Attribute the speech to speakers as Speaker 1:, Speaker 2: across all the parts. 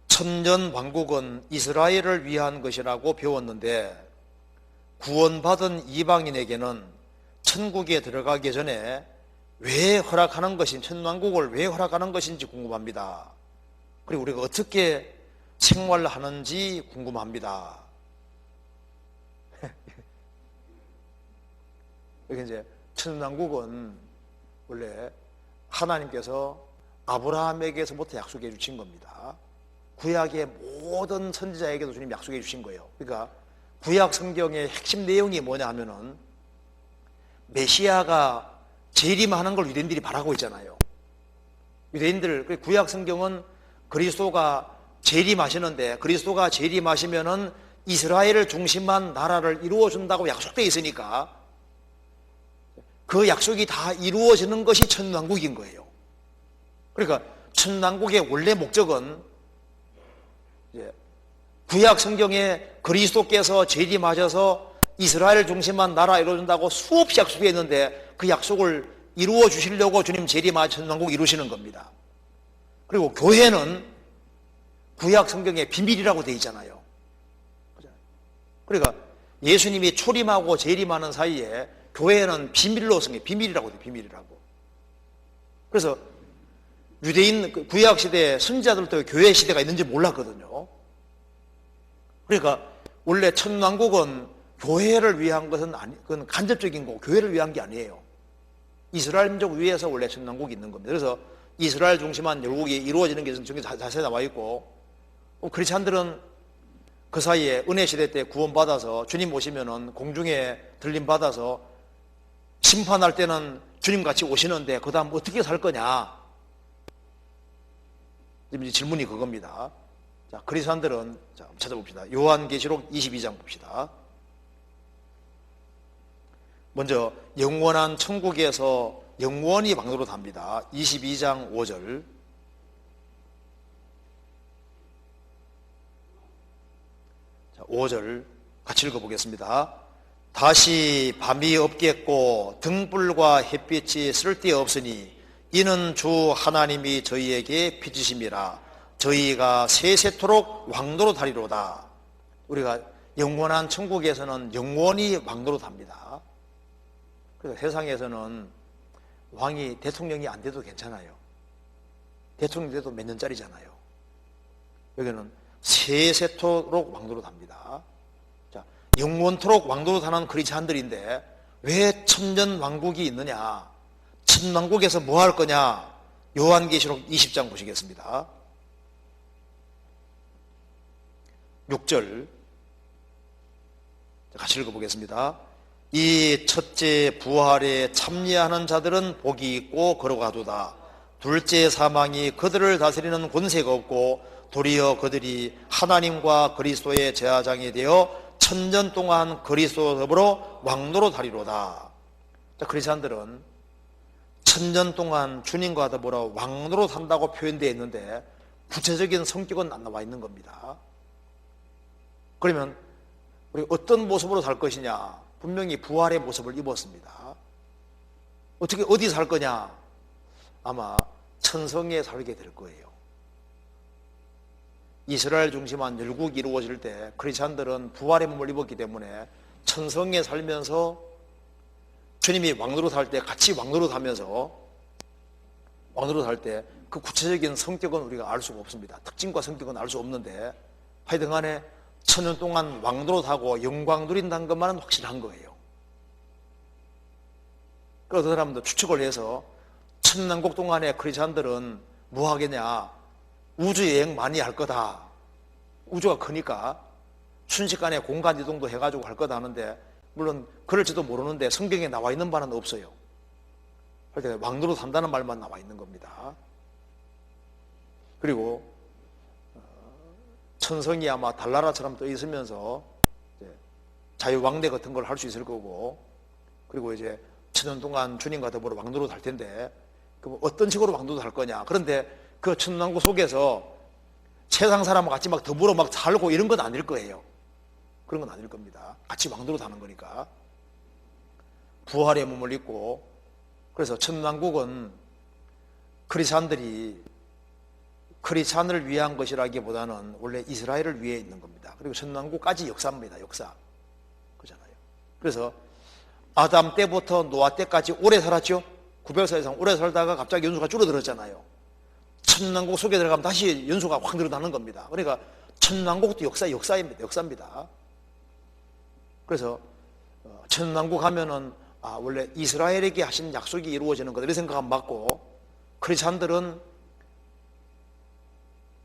Speaker 1: 천년 왕국은 이스라엘을 위한 것이라고 배웠는데 구원받은 이방인에게는 천국에 들어가기 전에 왜 허락하는 것인지, 천왕국을 왜 허락하는 것인지 궁금합니다. 그리고 우리가 어떻게 생활하는지 궁금합니다. 여기 이제 천왕국은 원래 하나님께서 아브라함에게서부터 약속해 주신 겁니다. 구약의 모든 선지자에게도 주님 약속해 주신 거예요. 그러니까 구약 성경의 핵심 내용이 뭐냐 하면은 메시아가 재림하는 걸 유대인들이 바라고 있잖아요. 유대인들, 구약 성경은 그리스도가 재림하시는데, 그리스도가 재림하시면은 이스라엘을 중심한 나라를 이루어준다고 약속되어 있으니까 그 약속이 다 이루어지는 것이 천왕국인 거예요. 그러니까 천왕국의 원래 목적은 구약 성경에 그리스도께서 재림하셔서 이스라엘 중심한 나라 이루어준다고 수없이 약속되어 있는데 그 약속을 이루어 주시려고 주님 재림하셔서 천왕국 이루시는 겁니다. 그리고 교회는 구약 성경에 비밀이라고 되어 있잖아요. 그러니까 예수님이 초림하고 재림하는 사이에 교회는 비밀로 성경, 비밀이라고 돼요. 비밀이라고. 그래서 유대인 구약 시대 선지자들도 교회 시대가 있는지 몰랐거든요. 그러니까 원래 천왕국은 교회를 위한 것은 그건 간접적인 거고 교회를 위한 게 아니에요. 이스라엘 민족 위에서 원래 천왕국이 있는 겁니다. 그래서 이스라엘 중심한 열국이 이루어지는 게 저기 자세히 나와 있고, 크리스찬들은 그 사이에 은혜 시대 때 구원받아서 주님 오시면은 공중에 들림 받아서 심판할 때는 주님 같이 오시는데 그 다음 어떻게 살 거냐? 지금 질문이 그겁니다. 자, 크리스찬들은 자, 찾아봅시다. 요한계시록 22장 봅시다. 먼저 영원한 천국에서 영원히 왕노로 답니다. 22장 5절. 자, 5절 같이 읽어보겠습니다. 다시 밤이 없겠고 등불과 햇빛이 쓸데없으니 이는 주 하나님이 저희에게 빚으심이라. 저희가 세세토록 왕노로 다리로다. 우리가 영원한 천국에서는 영원히 왕노로 답니다. 그래서 세상에서는 왕이 대통령이 안 돼도 괜찮아요. 대통령 돼도 몇 년짜리잖아요. 여기는 세세토록 왕노로 답니다. 자, 영원토록 왕노로 사는 크리스찬들인데 왜 천년 왕국이 있느냐? 천왕국에서 뭐 할 거냐? 요한계시록 20장 보시겠습니다. 6절 같이 읽어보겠습니다. 이 첫째 부활에 참여하는 자들은 복이 있고 걸어가도다. 둘째 사망이 그들을 다스리는 권세가 없고 도리어 그들이 하나님과 그리스도의 제사장이 되어 천년 동안 그리스도 더불어 왕노로 다리로다. 크리스찬들은 천년 동안 주님과 더불어 왕노로 산다고 표현되어 있는데 구체적인 성격은 안 나와 있는 겁니다. 그러면 우리 어떤 모습으로 살 것이냐? 분명히 부활의 모습을 입었습니다. 어떻게 어디 살 거냐? 아마 천성에 살게 될 거예요. 이스라엘 중심한 열국이 이루어질 때 크리스찬들은 부활의 몸을 입었기 때문에 천성에 살면서 주님이 왕노릇 할 때 같이 왕노릇 하면서 왕노릇 할 때 그 구체적인 성격은 우리가 알 수가 없습니다. 특징과 성격은 알 수 없는데 하여튼 간에 천년 동안 왕노릇하고 영광 누린다는 것만은 확실한 거예요. 그래서 그 사람도 추측을 해서 천년국 동안에 크리스찬들은 뭐 하겠냐? 우주여행 많이 할 거다. 우주가 크니까 순식간에 공간 이동도 해가지고 할 거다 하는데 물론 그럴지도 모르는데 성경에 나와 있는 바는 없어요. 그러니까 왕노릇 한다는 말만 나와 있는 겁니다. 그리고 천성이 아마 달나라처럼 떠 있으면서 자유왕래 같은 걸 할 수 있을 거고, 그리고 이제 천년 동안 주님과 더불어 왕노릇 할 텐데 그럼 어떤 식으로 왕노릇 할 거냐? 그런데 그 천왕국 속에서 세상 사람과 같이 막 더불어 막 살고 이런 건 아닐 거예요. 그런 건 아닐 겁니다. 같이 왕노릇 하는 거니까. 부활의 몸을 입고, 그래서 천왕국은 크리스찬들이 크리스찬을 위한 것이라기보다는 원래 이스라엘을 위해 있는 겁니다. 그리고 천년왕국까지 역사입니다. 역사. 그잖아요. 그래서 아담 때부터 노아 때까지 오래 살았죠. 900살 이상 오래 살다가 갑자기 연수가 줄어들었잖아요. 천년왕국 속에 들어가면 다시 연수가 확 늘어나는 겁니다. 그러니까 천년왕국도 역사입니다. 그래서 천년왕국 하면은 원래 이스라엘에게 하신 약속이 이루어지는 것, 이런 생각은 맞고, 크리스찬들은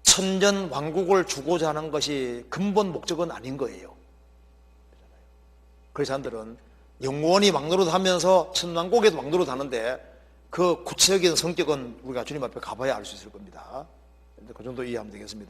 Speaker 1: 천년 왕국을 주고자 하는 것이 근본 목적은 아닌 거예요. 크리스찬들은 영원히 왕노릇 하면서 천왕국에도 왕노릇 하는데, 그 구체적인 성격은 우리가 주님 앞에 가봐야 알 수 있을 겁니다. 그 정도 이해하면 되겠습니다.